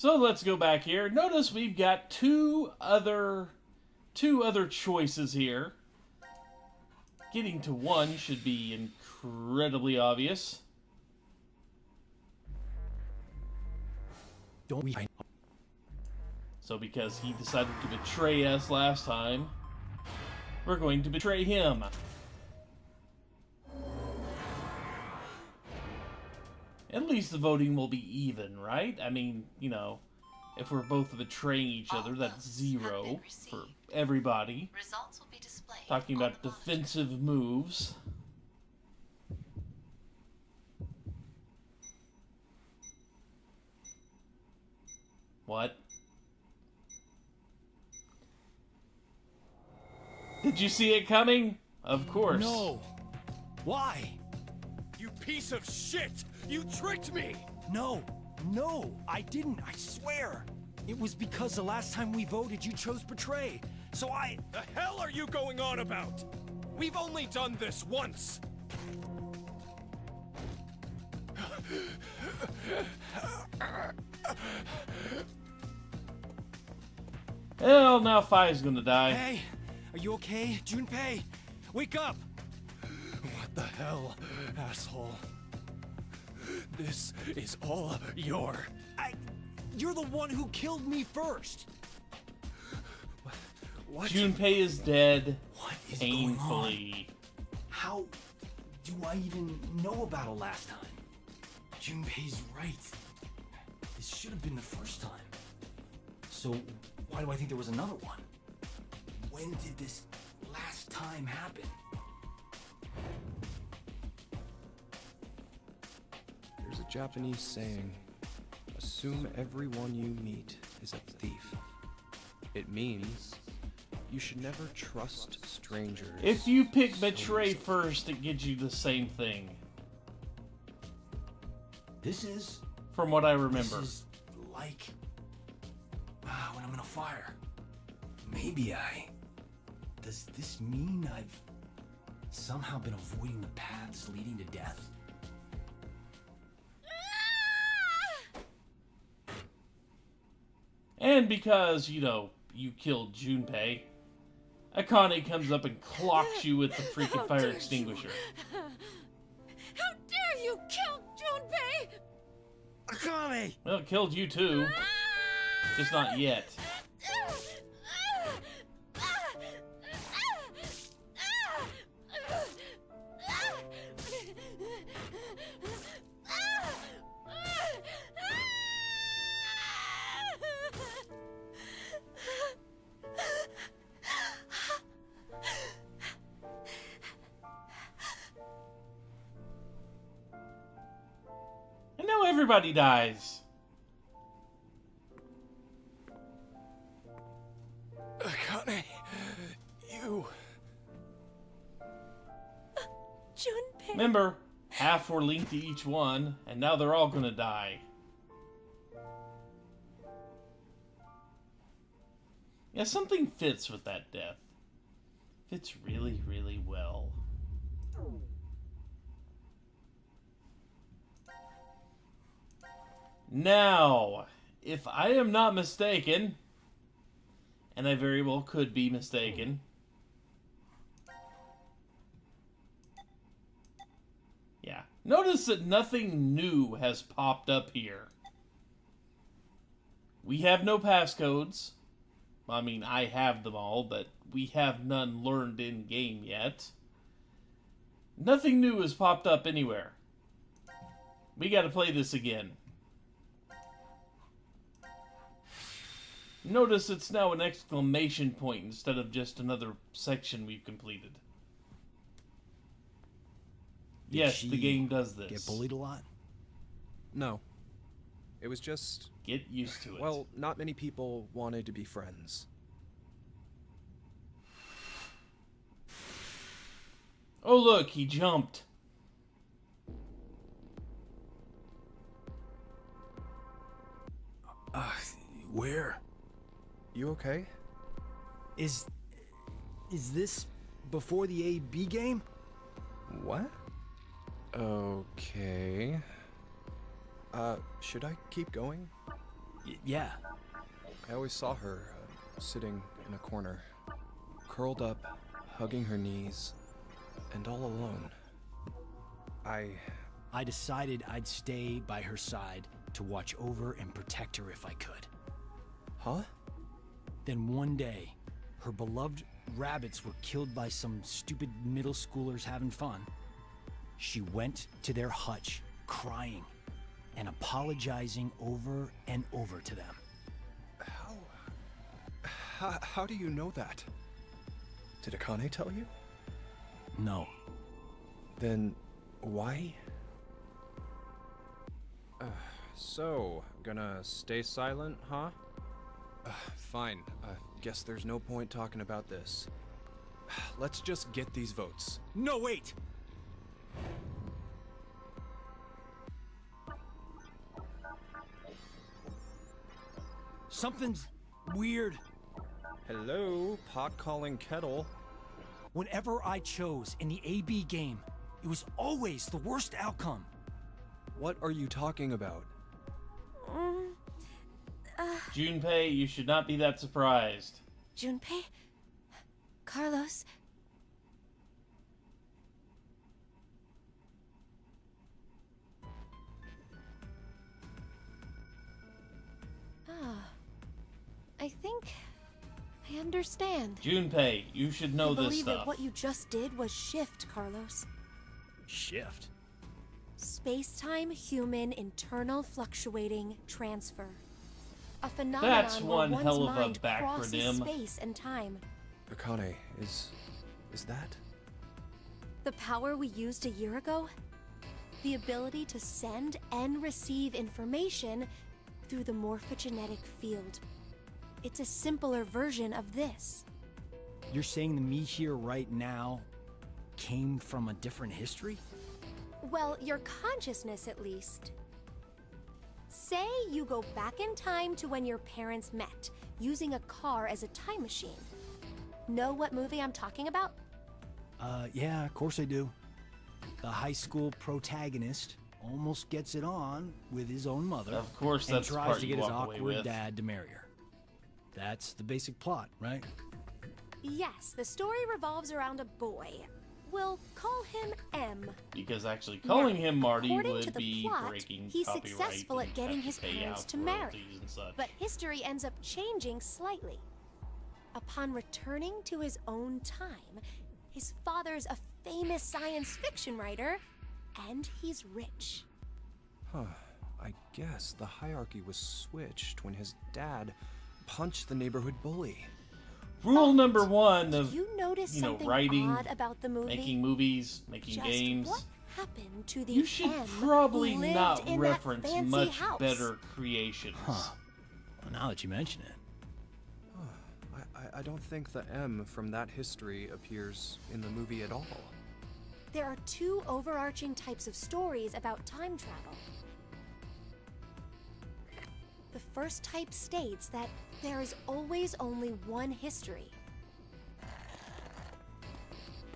So let's go back here. Notice we've got two other choices here. Getting to one should be incredibly obvious. Don't we? So because he decided to betray us last time, we're going to betray him. At least the voting will be even, right? I mean, you know, if we're both betraying each other, that's 0 for everybody. Results will be displayed. Talking about defensive moves. What? Did you see it coming? Of course. No. Why? You piece of shit! You tricked me! No, I didn't, I swear. It was because the last time we voted, you chose betray. So The hell are you going on about? We've only done this once! Well, now Fi's gonna die. Hey, are you okay? Junpei, wake up! What the hell, asshole? This is all You're the one who killed me first. What? Junpei is dead. What is painfully. going on? How do I even know about it last time? Junpei's right. This should have been the first time. So why do I think there was another one? When did this last time happen? There's a Japanese saying, assume everyone you meet is a thief. It means you should never trust strangers. If you pick betray first, it gives you the same thing. This is... From what I remember. This is like... when I'm in a fire. Maybe Does this mean I've somehow been avoiding the paths leading to death? And because, you know, you killed Junpei, Akane comes up and clocks you with the freaking fire extinguisher. How dare you kill Junpei! Akane! Well, it killed you too. Just not yet. And now everybody dies. Akane, you... Junpei. Remember, half were linked to each one, and now they're all gonna die. Yeah, something fits with that death. Fits really, really well. Now, if I am not mistaken, and I very well could be mistaken, yeah, notice that nothing new has popped up here. We have no passcodes. I mean, I have them all, but we have none learned in-game yet. Nothing new has popped up anywhere. We gotta play this again. Notice it's now an exclamation point instead of just another section we've completed. Yes, the game does this. Get bullied a lot? No. It was just... Get used to it. Well, not many people wanted to be friends. Oh look, he jumped. Where? You okay? Is this before the A-B game? What? Okay. Should I keep going? Yeah. I always saw her sitting in a corner, curled up, hugging her knees, and all alone. I decided I'd stay by her side to watch over and protect her if I could. Huh? Then one day, her beloved rabbits were killed by some stupid middle schoolers having fun. She went to their hutch, crying and apologizing over and over to them. How do you know that? Did Akane tell you? No. Then why? So, gonna stay silent, huh? Fine. Guess there's no point talking about this. Let's just get these votes. No, wait! Something's weird. Hello, pot calling kettle. Whenever I chose in the AB game, it was always the worst outcome. What are you talking about? Junpei, you should not be that surprised. Junpei? Carlos? I think I understand. Junpei, you should know I this believe stuff. that what you just did was shift, Carlos. Shift? Space-time human internal fluctuating transfer. A phenomenon That's where one one's hell of a mind crosses backronym. space and time. Akane, is that? The power we used a year ago? The ability to send and receive information through the morphogenetic field. It's a simpler version of this. You're saying the me here right now came from a different history? Well, your consciousness at least. Say you go back in time to when your parents met, using a car as a time machine. Know what movie I'm talking about? Yeah, of course I do. The high school protagonist almost gets it on with his own mother. Of course, and that's the tries part to you get his walk away awkward with. dad to marry her. That's the basic plot, right? Yes, the story revolves around a boy. We'll call him M. Because actually calling him Marty According to would the be plot, breaking he's copyright successful at and getting have his to pay parents out to marry. royalties and such. But history ends up changing slightly. Upon returning to his own time, his father's a famous science fiction writer, and he's rich. Huh. I guess the hierarchy was switched when his dad punched the neighborhood bully. Rule number one Did of you notice something writing, odd about the movie? making movies, making Just games. what happened to the You should M probably who lived not in reference that fancy much house? better creations. Huh. Well, now that you mention it. I don't think the M from that history appears in the movie at all. There are two overarching types of stories about time travel. The first type states that there is always only one history.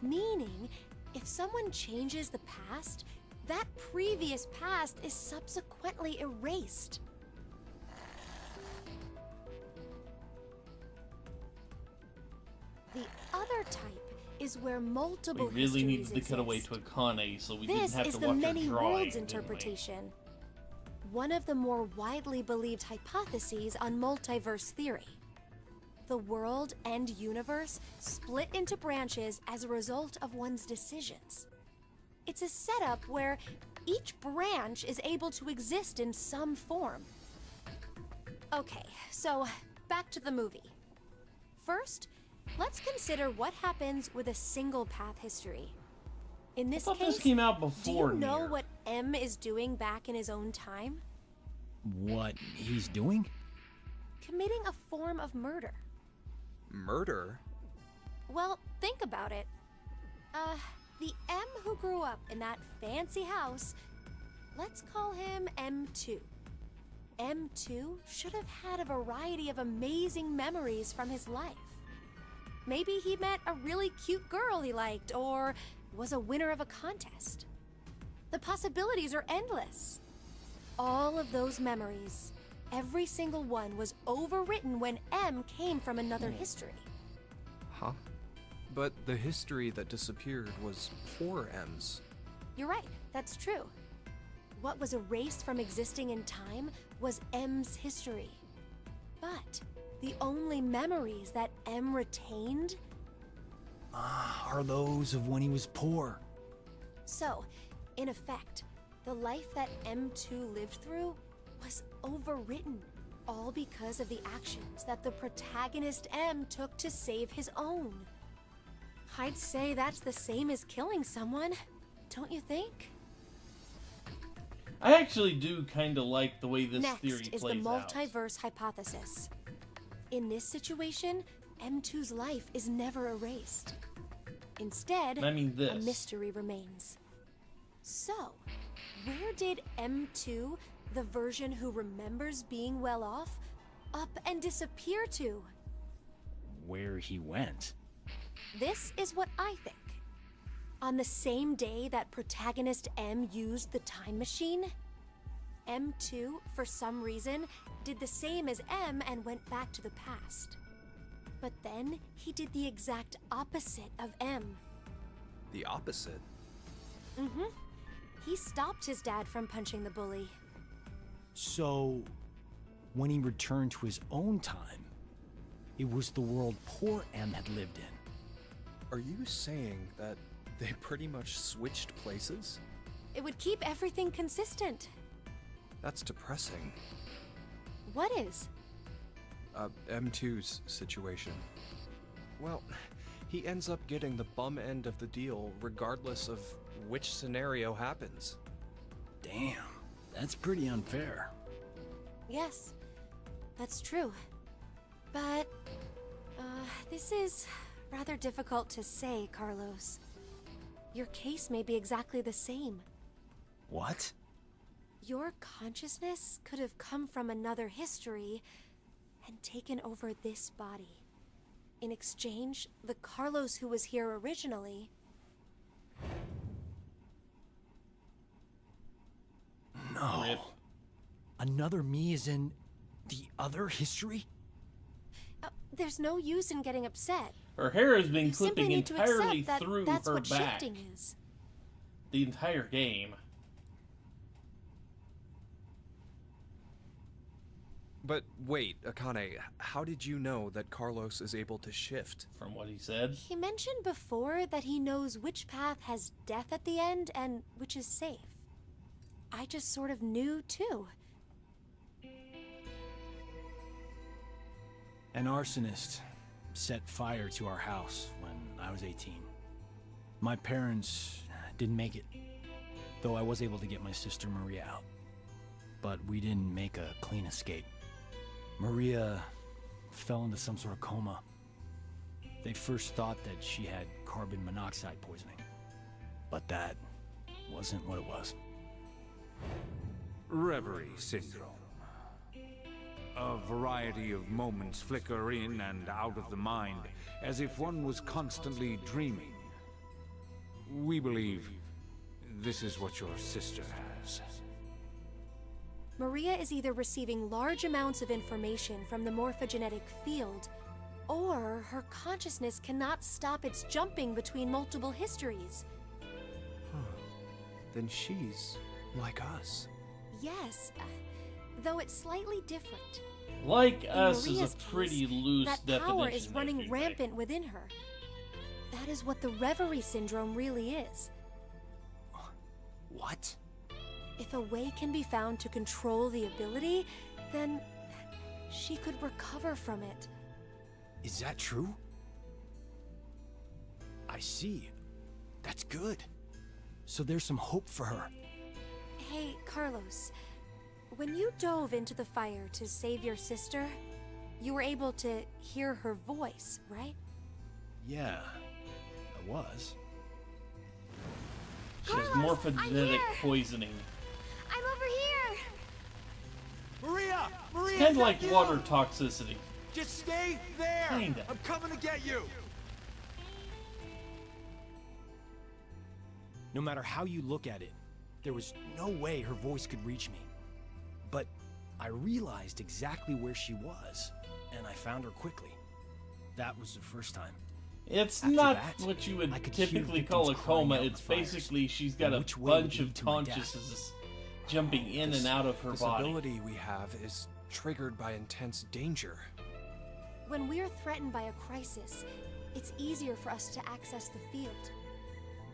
Meaning, if someone changes the past, that previous past is subsequently erased. The other type is where multiple We really needed histories to cut away exist. to Akane so we This didn't have is to the watch her many drawing, worlds didn't we? interpretation. One of the more widely believed hypotheses on multiverse theory. The world and universe split into branches as a result of one's decisions. It's a setup where each branch is able to exist in some form. Okay, so back to the movie. First, let's consider what happens with a single path history. In I this thought case, this came out do before you know Nier. what M is doing back in his own time? What he's doing? Committing a form of murder. Murder? Well, think about it. The M who grew up in that fancy house, let's call him M2. M2 should have had a variety of amazing memories from his life. Maybe he met a really cute girl he liked, or was a winner of a contest. The possibilities are endless. All of those memories, Every single one was overwritten when M came from another history. Huh? But the history that disappeared was poor M's. You're right, that's true. What was erased from existing in time was M's history. But the only memories that M retained... are those of when he was poor. So, in effect, the life that M2 lived through was overwritten, all because of the actions that the protagonist M took to save his own. I'd say that's the same as killing someone, don't you think? I actually do kind of like the way this theory Next is plays the out. multiverse hypothesis. In this situation, M2's life is never erased. Instead, I mean this. a mystery remains. So, where did M2, the version who remembers being well off, up and disappear to? Where he went. This is what I think. On the same day that protagonist M used the time machine, M2, for some reason, did the same as M and went back to the past. But then he did the exact opposite of M. The opposite? Mm-hmm. He stopped his dad from punching the bully. So, when he returned to his own time, it was the world poor M had lived in. Are you saying that they pretty much switched places? It would keep everything consistent. That's depressing. What is? M2's situation. Well, he ends up getting the bum end of the deal regardless of which scenario happens. Damn, that's pretty unfair. Yes, that's true. But, this is rather difficult to say, Carlos. Your case may be exactly the same. What? Your consciousness could have come from another history and taken over this body. In exchange, the Carlos who was here originally... No. Rip. Another me is in the other history? There's no use in getting upset. Her hair has been You simply clipping need to entirely accept that through that's her what back. shifting is. The entire game. But wait, Akane, how did you know that Carlos is able to shift? From what he said. He mentioned before that he knows which path has death at the end and which is safe. I just sort of knew, too. An arsonist set fire to our house when I was 18. My parents didn't make it, though I was able to get my sister Maria out. But we didn't make a clean escape. Maria fell into some sort of coma. They first thought that she had carbon monoxide poisoning, but that wasn't what it was. Reverie syndrome. A variety of moments flicker in and out of the mind, as if one was constantly dreaming. We believe this is what your sister has. Maria is either receiving large amounts of information from the morphogenetic field, or her consciousness cannot stop its jumping between multiple histories. Then she's like us. Yes, though it's slightly different. Like In us Maria's is a pretty case, loose that definition. power is if running you rampant think. within her. That is what the reverie syndrome really is. What? If a way can be found to control the ability, then she could recover from it. Is that true? I see. That's good. So there's some hope for her. Hey, Carlos, when you dove into the fire to save your sister, you were able to hear her voice, right? Yeah, I was. She has Carlos, I'm morphogenic here. poisoning. I'm over here! Maria! Maria! It's kind is of like that you? water toxicity. Just stay there! Kinda. I'm coming to get you! No matter how you look at it, there was no way her voice could reach me. But I realized exactly where she was, and I found her quickly. That was the first time. It's After not that, what you would I could hear typically victims call a crying coma. out in It's the fires. basically she's got a Which way would bunch lead of to my death? consciousness jumping in and out of her This body. ability we have is triggered by intense danger. When we're threatened by a crisis, it's easier for us to access the field.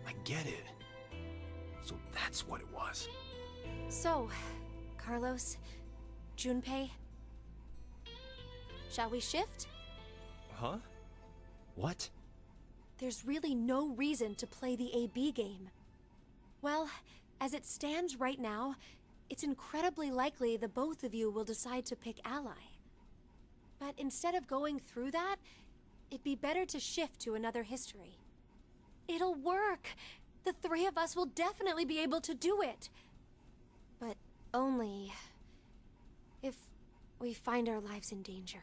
I get it. So that's what it was. So, Carlos, Junpei, shall we shift? Huh? What? There's really no reason to play the AB game. Well, as it stands right now, it's incredibly likely the both of you will decide to pick ally. But instead of going through that, it'd be better to shift to another history. It'll work! The three of us will definitely be able to do it! But only if we find our lives in danger.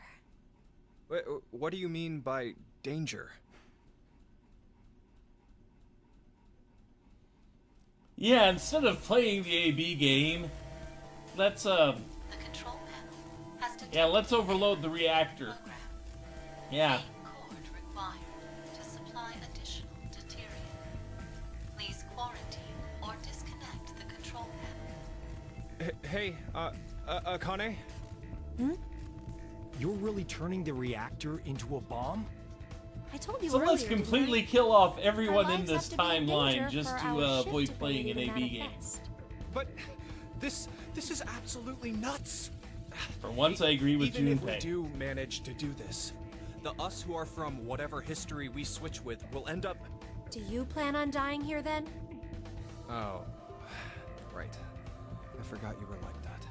Wait, what do you mean by danger? Yeah, instead of playing the AB game, let's The control panel has detected yeah, let's overload the reactor. program. Yeah. Main cord required to supply additional deuterium. Please quarantine or disconnect the control panel. Hey, Akane? You're really turning the reactor into a bomb? I told you So earlier, let's didn't I? completely kill off everyone Our in lives this have to be in timeline danger just for to our avoid shift playing an ability to AB game. manifest. But this is absolutely nuts. For once, I agree with Even if we Junpei. do manage to do this, the us who are from whatever history we switch with will end up. Do you plan on dying here then? Oh, right. I forgot you were like that.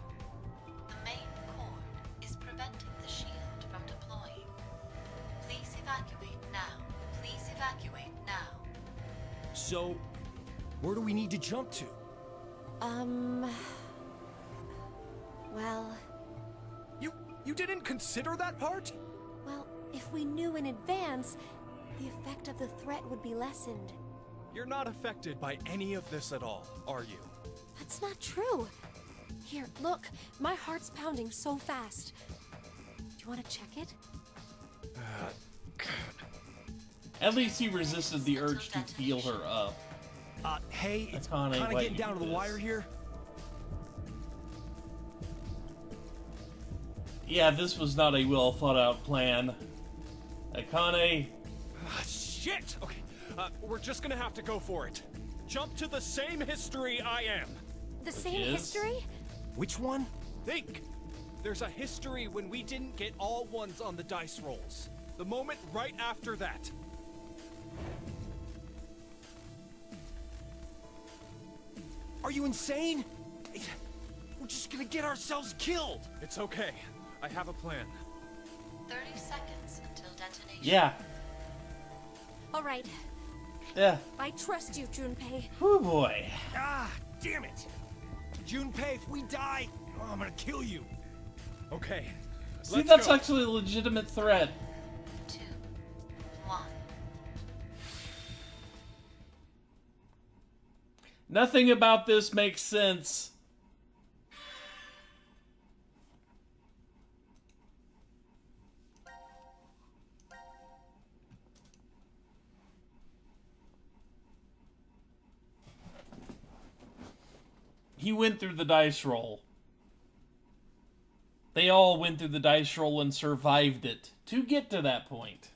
The main cord is preventing the shield from deploying. Please evacuate now. Please evacuate now. So, where do we need to jump to? Well, You didn't consider that part? well, if we knew in advance, the effect of the threat would be lessened. You're not affected by any of this at all, are you? That's not true. Here, look, my heart's pounding so fast. Do you want to check it? At least he resisted the urge to feel her up. Hey, it's Akane, kind of why getting you down to do the this? wire here. Yeah, this was not a well thought out plan. Akane, Ah, shit! Okay, we're just gonna have to go for it. Jump to the same history I am. The same is? history? Which one? Think! There's a history when we didn't get all ones on the dice rolls. The moment right after that. Are you insane? We're just gonna get ourselves killed. It's okay. I have a plan. 30 seconds until detonation. yeah, All right, yeah. I trust you, Junpei. Oh boy. Ah, damn it! Junpei, if we die, I'm gonna kill you. Okay. See, let's that's go. actually a legitimate threat. 2, 1. Nothing about this makes sense. He went through the dice roll. They all went through the dice roll and survived it to get to that point.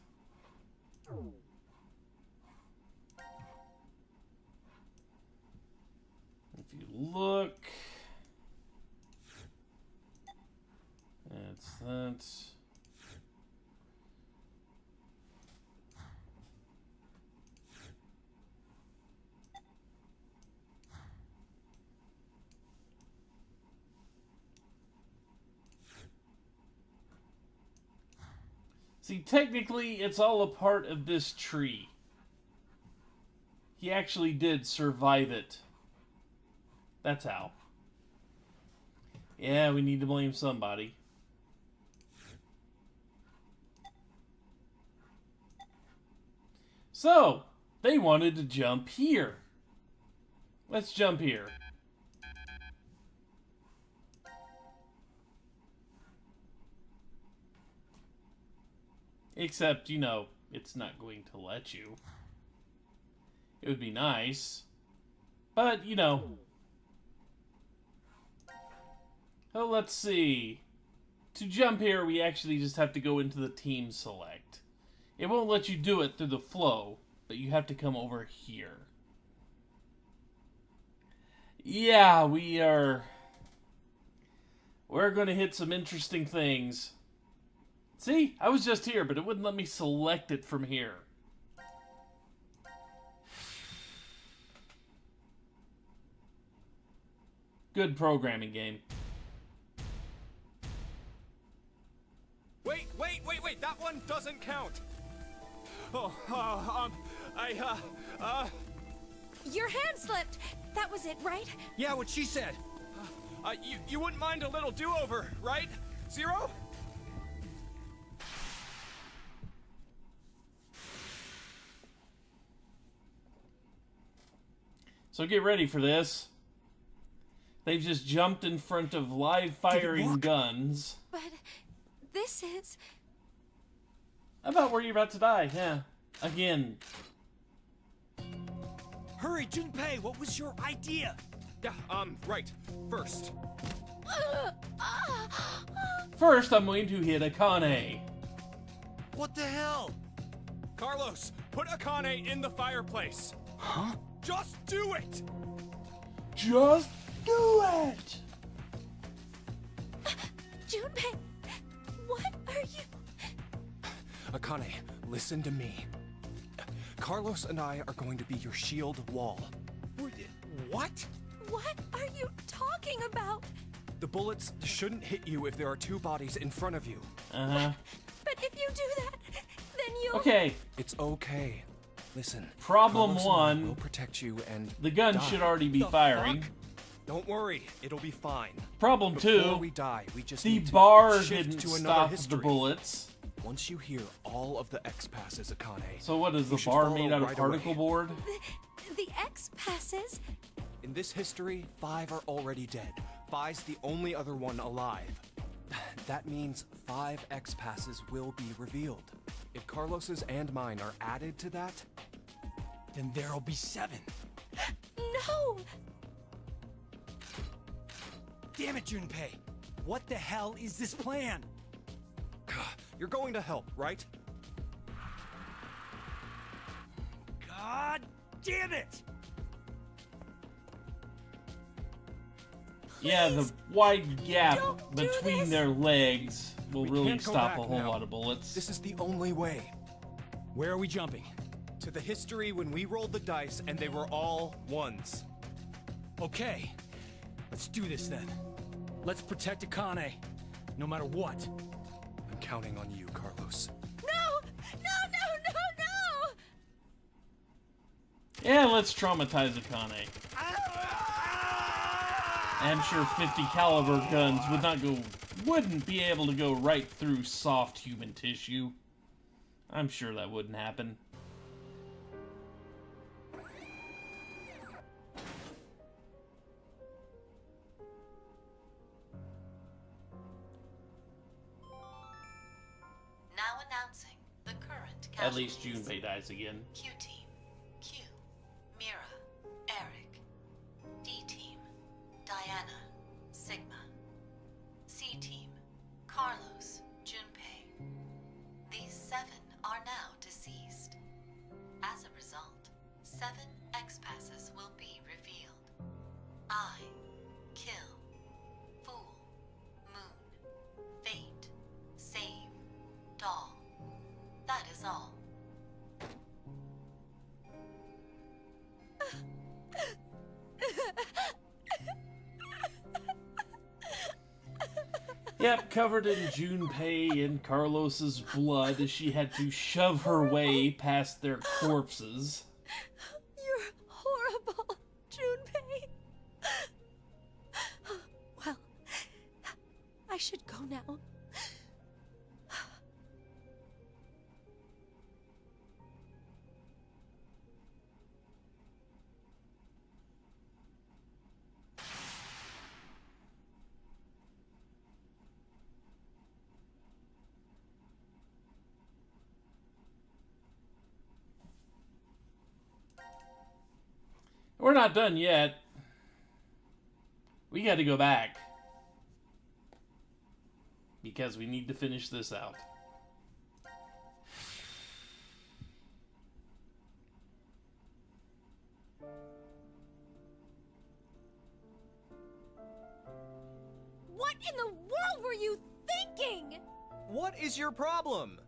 If you look, it's that. See, technically, it's all a part of this tree. He actually did survive it. That's how. Yeah, we need to blame somebody. So, they wanted to jump here. Let's jump here. Except, you know, it's not going to let you. It would be nice. But, you know. Oh, let's see. To jump here, we actually just have to go into the team select. It won't let you do it through the flow, but you have to come over here. Yeah, we're going to hit some interesting things. See, I was just here, but it wouldn't let me select it from here. Good programming, game. Wait, that one doesn't count. Your hand slipped. That was it, right? Yeah, what she said. You wouldn't mind a little do-over, right? Zero? So get ready for this. They've just jumped in front of live firing guns. But this is... I thought you're about to die, yeah. Again. Hurry, Junpei, what was your idea? Yeah, right. First. First, I'm going to hit Akane. What the hell? Carlos, put Akane in the fireplace. Huh? Just do it! Just do it! Junpei, what are you... Akane, listen to me. Carlos and I are going to be your shield wall. What? What are you talking about? The bullets shouldn't hit you if there are two bodies in front of you. Uh-huh. But if you do that, then you'll... Okay, It's okay. Listen. Problem Carlos and I one. will protect you and The gun die. should already be The firing. fuck? Don't worry, it'll be fine. Problem Before two, we die, we just the need to bar shift didn't to another stop history. the bullets. Once you hear all of the X passes, Akane. So what is you the should bar follow made out of right particle away. board? The X passes? In this history, 5 are already dead. 5's the only other one alive. That means 5 X passes will be revealed. If Carlos's and mine are added to that, Then there'll be 7. No! Damn it, Junpei! What the hell is this plan? you're going to help, right? God damn it! Yeah, the wide gap don't do between this. their legs will We really can't go stop a back whole now. lot of bullets. This is the only way. Where are we jumping? To the history when we rolled the dice and they were all ones. Okay, let's do this then. Let's protect Akane, no matter what. I'm counting on you, Carlos. No! Yeah, let's traumatize Akane. I'm sure 50 caliber guns wouldn't be able to go right through soft human tissue. I'm sure that wouldn't happen. Now announcing the current At least casualties. Junpei dies again. Q Team, Q, Mira, Eric. D Team, Diana, Sigma. C Team, Carlos, Junpei. These 7 are now deceased. As a result, 7 X passes will be revealed. I, Kill, Fool, Moon, Fate, Save, Doll. That is all. Yep, covered in Junpei and Carlos's blood as she had to shove her way past their corpses. You're horrible, Junpei. Well, I should go now. We're not done yet. We got to go back. Because we need to finish this out. What in the world were you thinking? What is your problem?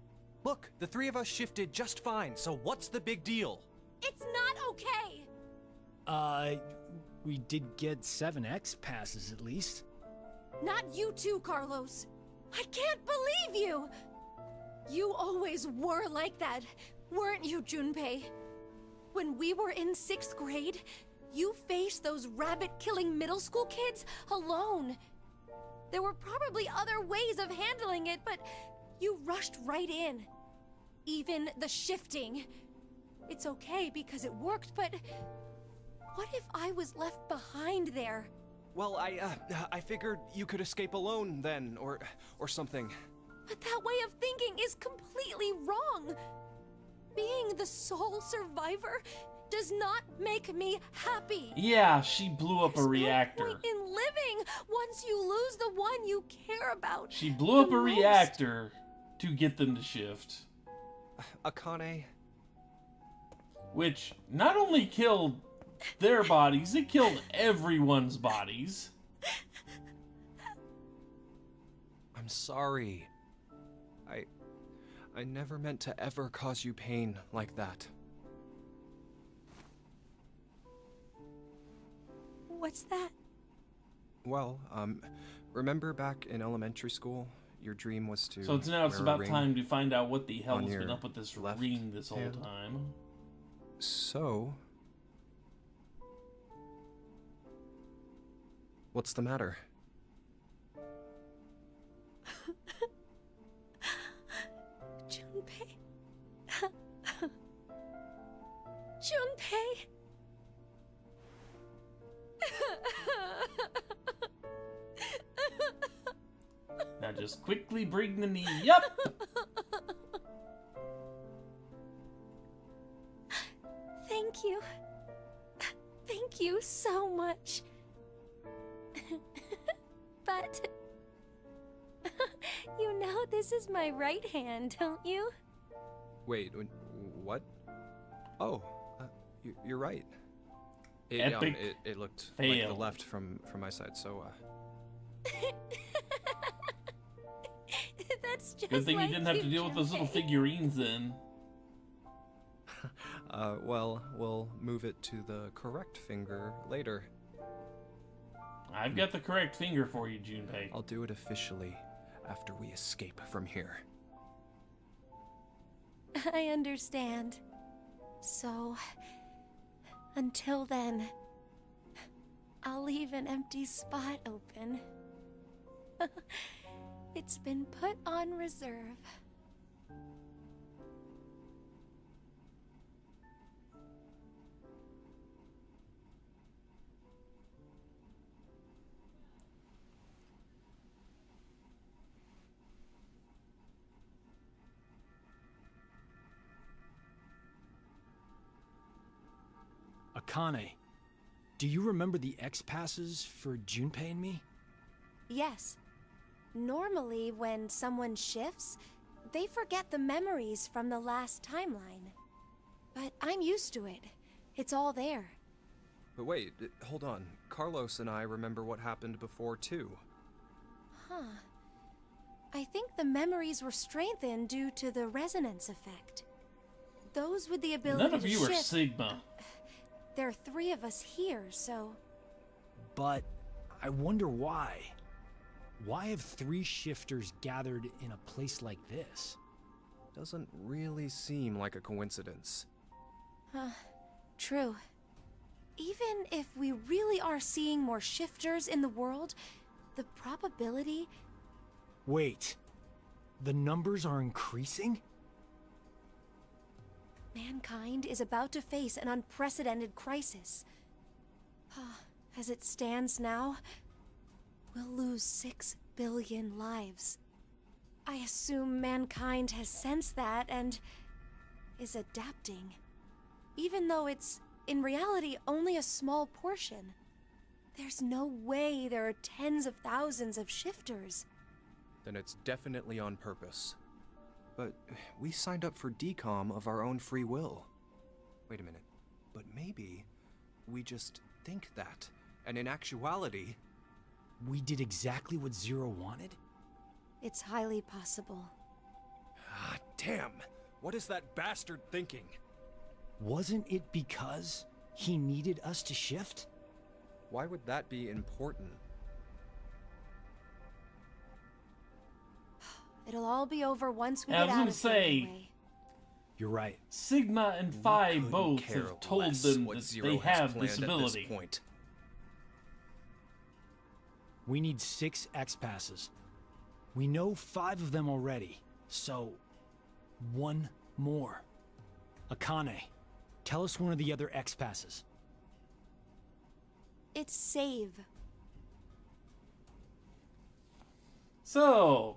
Look, the three of us shifted just fine, so what's the big deal? It's not okay. We did get 7 X passes at least. Not you too, Carlos. I can't believe you. You always were like that, weren't you, Junpei? When we were in 6th grade, you faced those rabbit-killing middle school kids alone. There were probably other ways of handling it, but you rushed right in. Even the shifting. It's okay because it worked, but what if I was left behind there? Well, I figured you could escape alone then, or something. But that way of thinking is completely wrong. Being the sole survivor does not make me happy. Yeah, she blew up a reactor. There's no point in living once you lose the one you care about. She blew up the a most. reactor to get them to shift. Akane, Which not only killed their bodies, it killed everyone's bodies. I'm sorry. I never meant to ever cause you pain like that. What's that? Well, remember back in elementary school, your dream was to So now it's wear a about ring? time to find out what the hell on has been your up with this left ring this whole hand? time. So, what's the matter? Junpei. Junpei. Now just quickly bring the knee up. Thank you. Thank you so much. But you know this is my right hand, don't you? Wait, what? Oh, you're right. Epic It looked like the fail. left from my side, so That's just Good thing you like didn't have to deal with those little Junpei. figurines then. well, we'll move it to the correct finger later. I've got the correct finger for you, Junpei. I'll do it officially after we escape from here. I understand. So, until then, I'll leave an empty spot open. It's been put on reserve. Akane, do you remember the X passes for Junpei and me? Yes. Normally, when someone shifts, they forget the memories from the last timeline. But I'm used to it. It's all there. But wait, hold on. Carlos and I remember what happened before, too. Huh. I think the memories were strengthened due to the resonance effect. Those with the ability None of to you are shift. Sigma. There are 3 of us here, so... But I wonder why. Why have 3 shifters gathered in a place like this? Doesn't really seem like a coincidence. True. Even if we really are seeing more shifters in the world, the probability... Wait, the numbers are increasing? Mankind is about to face an unprecedented crisis. As it stands now, we'll lose 6 billion lives. I assume mankind has sensed that and is adapting. Even though it's in reality only a small portion. There's no way there are tens of thousands of shifters. Then it's definitely on purpose. But we signed up for decom of our own free will. Wait a minute. But maybe we just think that, and in actuality... We did exactly what Zero wanted? It's highly possible. Ah, damn! What is that bastard thinking? Wasn't it because he needed us to shift? Why would that be important? It'll all be over once we Yeah, I get was out gonna of here say- anyway. You're right. Sigma and Phi Couldn't both care have told less them what that Zero they has have planned this at ability. point. We need 6 X-Passes. We know 5 of them already, so 1 more. Akane, tell us one of the other X-Passes. It's save. So,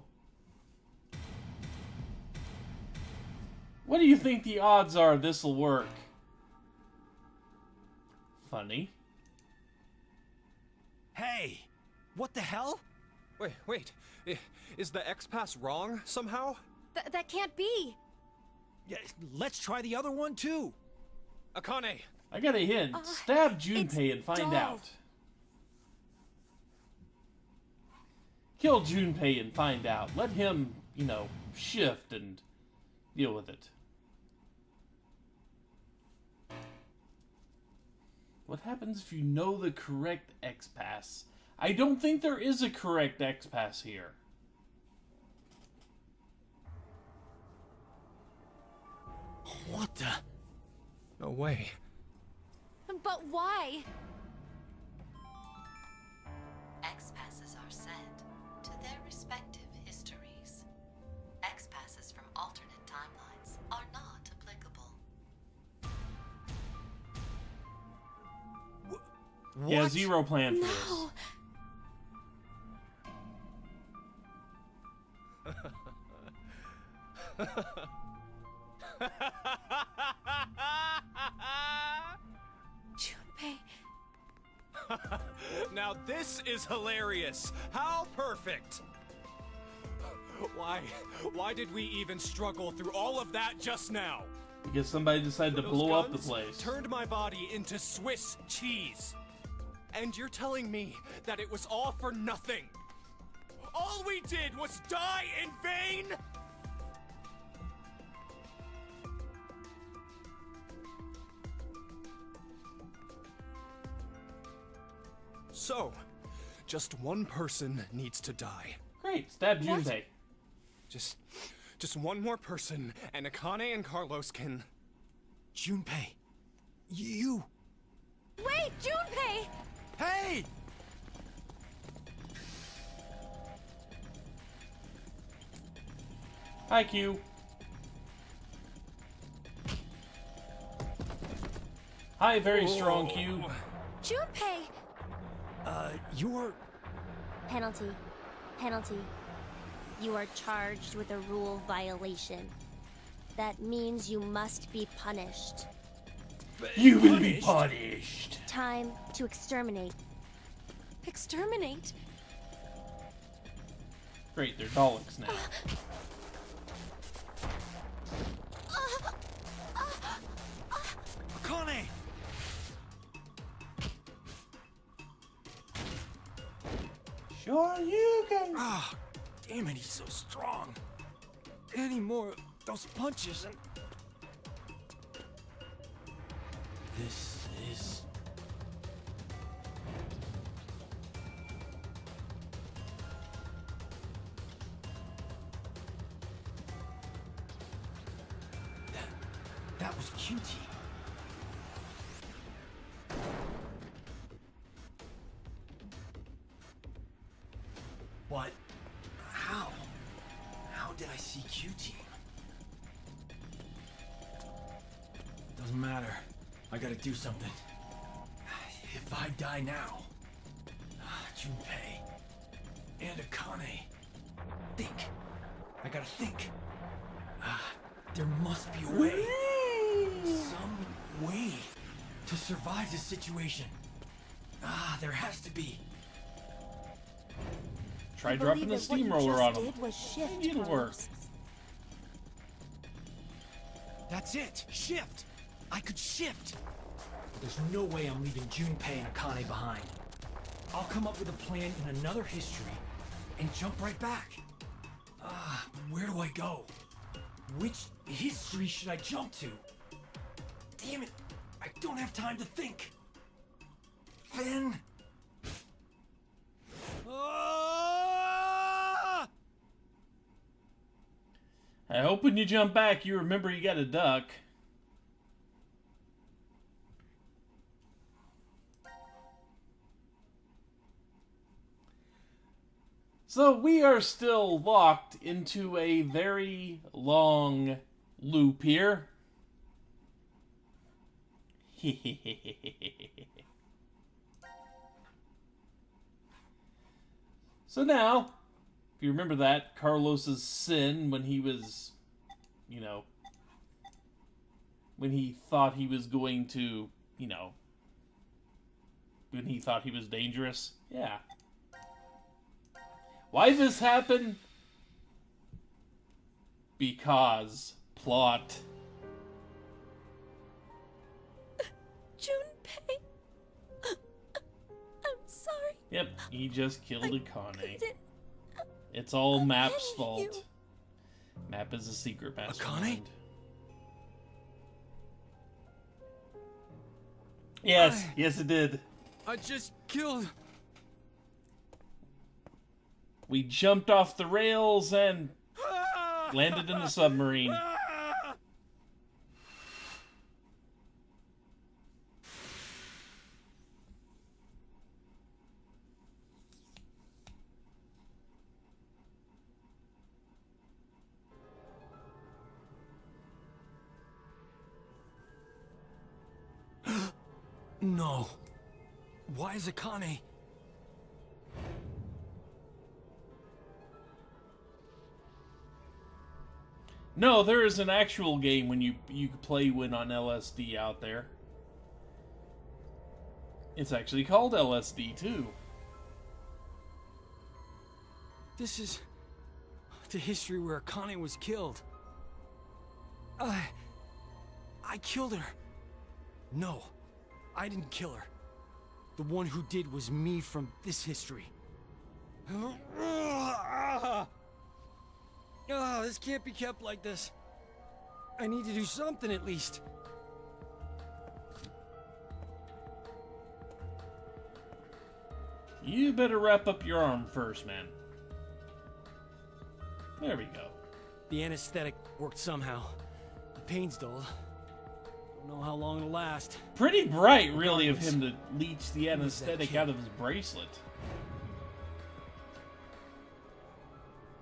what do you think the odds are this'll work? Funny. Hey! What the hell? Wait. Is the X-Pass wrong somehow? That can't be! Yeah, let's try the other one too! Akane! I got a hint. Stab Junpei and find dull. out. Kill Junpei and find out. Let him, shift and deal with it. What happens if you know the correct X-Pass? I don't think there is a correct X-Pass here. What the? No way. But why? X-passes are sent to their respective histories. X-passes from alternate timelines are not applicable. What? Yeah, Zero plan for this. No! Junpei. Now this is hilarious! How perfect! Why did we even struggle through all of that just now? Because somebody decided to Those blow up the guns place. turned my body into Swiss cheese. And you're telling me that it was all for nothing? All we did was die in vain? So, just one person needs to die. Great, stab What? Junpei. Just one more person, and Akane and Carlos can... Junpei, you! Wait, Junpei! Hey! Hi, Q. Hi, very strong Q. Junpei! You're... Penalty. Penalty. You are charged with a rule violation. That means you must be punished. You will be punished. Time to exterminate. Exterminate? Great, they're Daleks now. Akane! Sure you can. Ah, damn it, he's so strong. Any more of those punches and... This is... That was QT. What? How? How did I see QT? Doesn't matter. I gotta do something. If I die now, Junpei and Akane, think. I gotta think. There must be a way. Some way. to survive this situation? There has to be. Try dropping the steamroller on him. Maybe it'll work. That's it! Shift! I could shift! There's no way I'm leaving Junpei and Akane behind. I'll come up with a plan in another history and jump right back. Where do I go? Which history should I jump to? Damn it! I don't have time to think. Then... I hope when you jump back, you remember you gotta duck. So we are still locked into a very long loop here. So now, if you remember that, Carlos's sin when he was, you know, when he thought he was going to, you know, when he thought he was dangerous. Yeah. Why this happened? Because plot. Junpei. I'm sorry. Yep, he just killed Akane. It's all Map's fault. Map is a secret mastermind. Akane? Yes, yes it did. I just killed... We jumped off the rails and landed in the submarine. No. Why is Akane... No, there is an actual game when you play when on LSD out there. It's actually called LSD too. This is... the history where Akane was killed. I killed her. No, I didn't kill her. The one who did was me from this history. This can't be kept like this. I need to do something at least. You better wrap up your arm first, man. There we go. The anesthetic worked somehow. The pain's dulled. Don't know how long it'll last. Pretty bright, really, of him to leech the anesthetic out of his bracelet.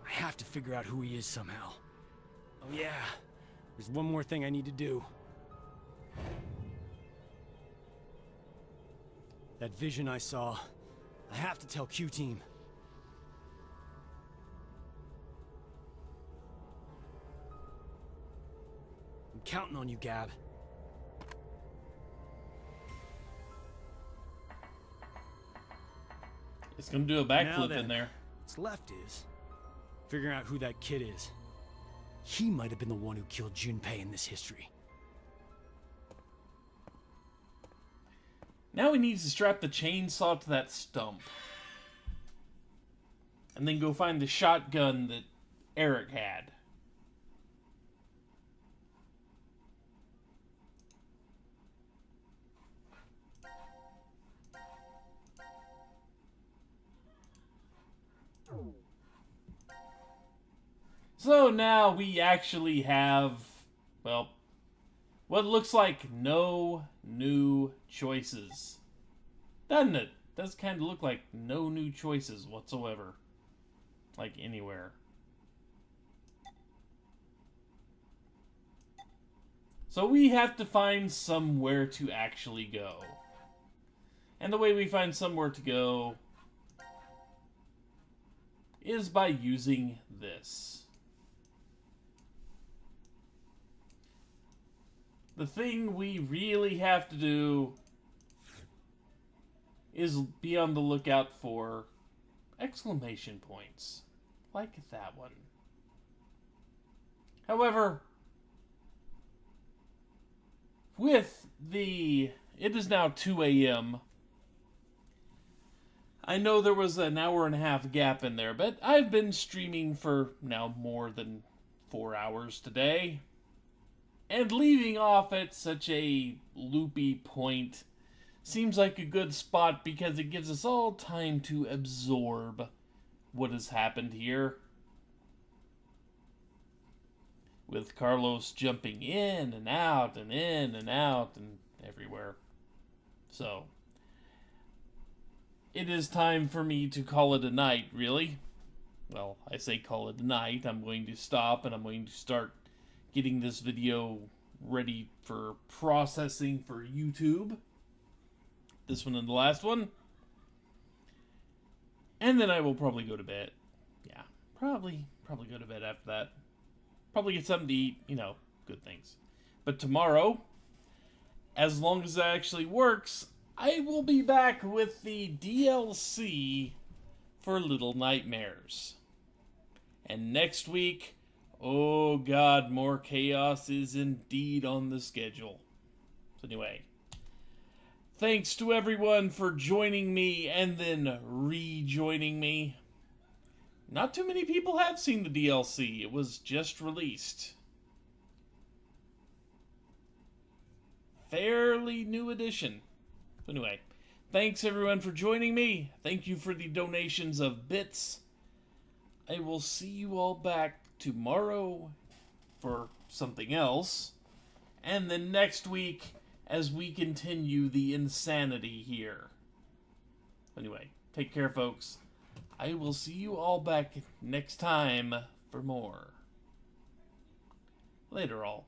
I have to figure out who he is somehow. Oh yeah, there's one more thing I need to do. That vision I saw, I have to tell Q-Team. I'm counting on you, Gab. It's gonna do a backflip in there. What's left is figuring out who that kid is. He might have been the one who killed Junpei in this history. Now he needs to strap the chainsaw to that stump. And then go find the shotgun that Eric had. So now we actually have, well, what looks like no new choices. Doesn't it? Does kind of look like no new choices whatsoever. Like anywhere. So we have to find somewhere to actually go. And the way we find somewhere to go is by using this. the thing we really have to do is be on the lookout for exclamation points. Like that one. However, it is now 2 a.m. I know there was an hour and a half gap in there, but I've been streaming for now more than 4 hours today. And leaving off at such a loopy point seems like a good spot because it gives us all time to absorb what has happened here. With Carlos jumping in and out and in and out and everywhere. So, it is time for me to call it a night, really. Well, I say call it a night. I'm going to stop and I'm going to start getting this video ready for processing for YouTube. This one and the last one. And then I will probably go to bed. Yeah, probably go to bed after that. Probably get something to eat, you know, good things. But tomorrow, as long as that actually works, I will be back with the DLC for Little Nightmares. And next week, oh god, more chaos is indeed on the schedule. So anyway, thanks to everyone for joining me and then rejoining me. Not too many people have seen the DLC. It was just released. Fairly new edition. Anyway, thanks everyone for joining me. Thank you for the donations of bits. I will see you all back tomorrow for something else. And then next week as we continue the insanity here. Anyway, take care, folks. I will see you all back next time for more. Later, all.